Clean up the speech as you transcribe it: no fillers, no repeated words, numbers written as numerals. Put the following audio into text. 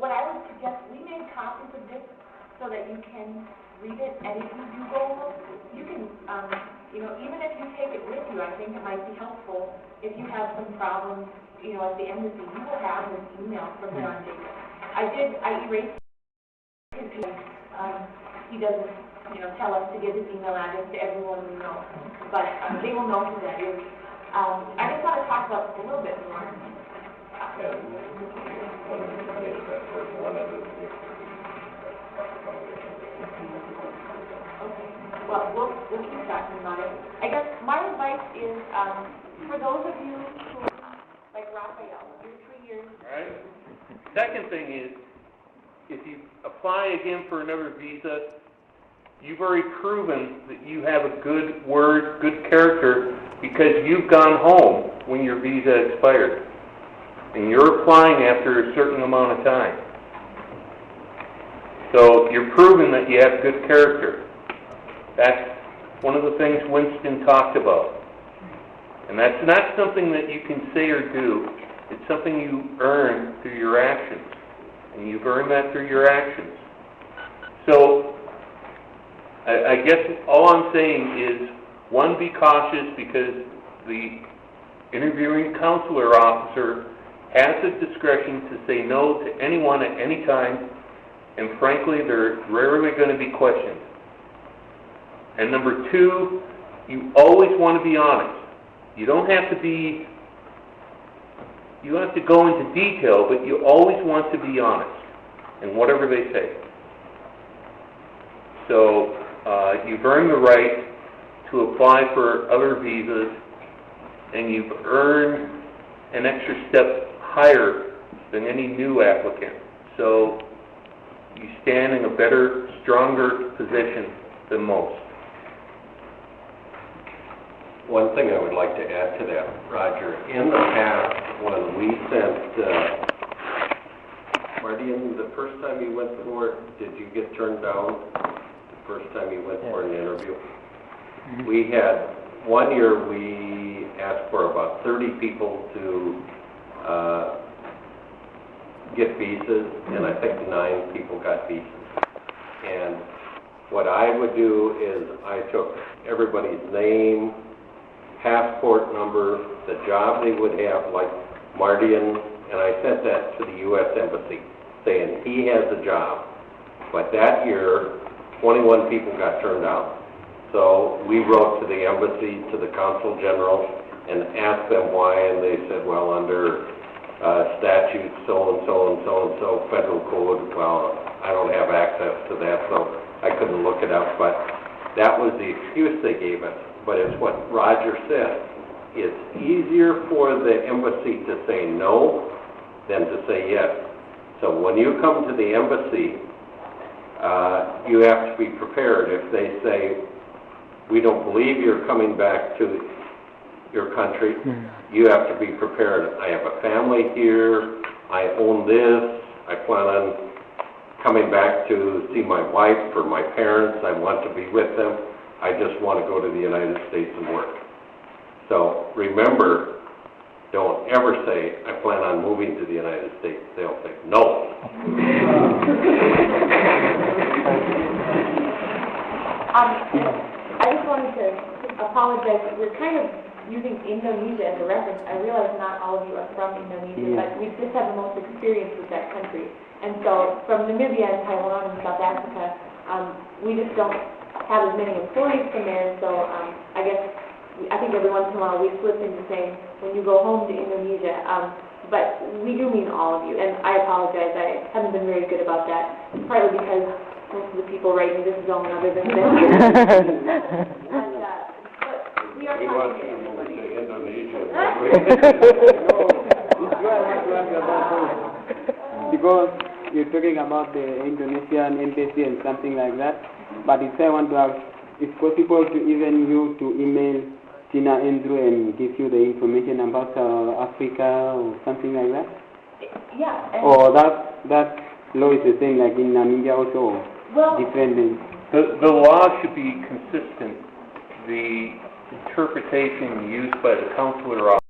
What I would suggest, we made copies of this so that you can read it, and if you do go home, you can, even if you take it with you, I think it might be helpful if you have some problems, at the end of the, you will have an email from John Dickinson. I erased his email. He doesn't, tell us to give his email address to everyone we know, but they will know who that is. I just want to talk about this a little bit more. Okay. Well, we'll keep talking about it. I guess my advice is, for those of you who, like Raphael, you're 3 years. All right. Second thing is, if you apply again for another visa, you've already proven that you have a good word, good character, because you've gone home when your visa expired. And you're applying after a certain amount of time. So you're proving that you have good character. That's one of the things Winston talked about. And that's not something that you can say or do. It's something you earn through your actions. And you've earned that through your actions. So I guess all I'm saying is, one, be cautious, because the interviewing consular officer has the discretion to say no to anyone at any time, and frankly, they're rarely going to be questioned. And number two, you always want to be honest. You don't have to be, you don't have to go into detail, but you always want to be honest in whatever they say. So, you've earned the right to apply for other visas, and you've earned an extra step higher than any new applicant. So, you stand in a better, stronger position than most. One thing I would like to add to that, Roger, in the past, when we sent, mardianh, the first time you went for it, did you get turned down? The first time you went for an interview? We had, one year we asked for about 30 people to get visas, and I think 9 people got visas. And what I would do is I took everybody's name, passport number, the job they would have, like mardianh, and I sent that to the U.S. Embassy, saying he has a job. But that year, 21 people got turned out. So we wrote to the embassy, to the consul general, and asked them why, and they said, well, under statute so-and-so and so-and-so, federal code, well, I don't have access to that, so I couldn't look it up, but that was the excuse they gave us. But it's what Roger said. It's easier for the embassy to say no than to say yes. So when you come to the embassy, you have to be prepared. If they say, we don't believe you're coming back to your country, you have to be prepared. I have a family here, I own this, I plan on coming back to see my wife or my parents, I want to be with them, I just want to go to the United States and work. So remember, don't ever say, I plan on moving to the United States. They'll say, no. I just wanted to apologize. We're kind of using Indonesia as a reference. I realize not all of you are from Indonesia, but we just have the most experience with that country. And so from Namibia and Taiwan and South Africa, we just don't have as many employees from there. So I think every once in a while we slip into saying, when you go home to Indonesia, but we do mean all of you. And I apologize. I haven't been very good about that, partly because most of the people writing this zone other than them. But we are talking to everybody. Because you're talking about the Indonesian embassy and something like that, but if I want to ask, it's possible to even you to email Tina Andrew and give you the information about Africa or something like that? Yeah. Or that law is the same like in Namibia also? Well, different than... The law should be consistent. The interpretation used by the consular officer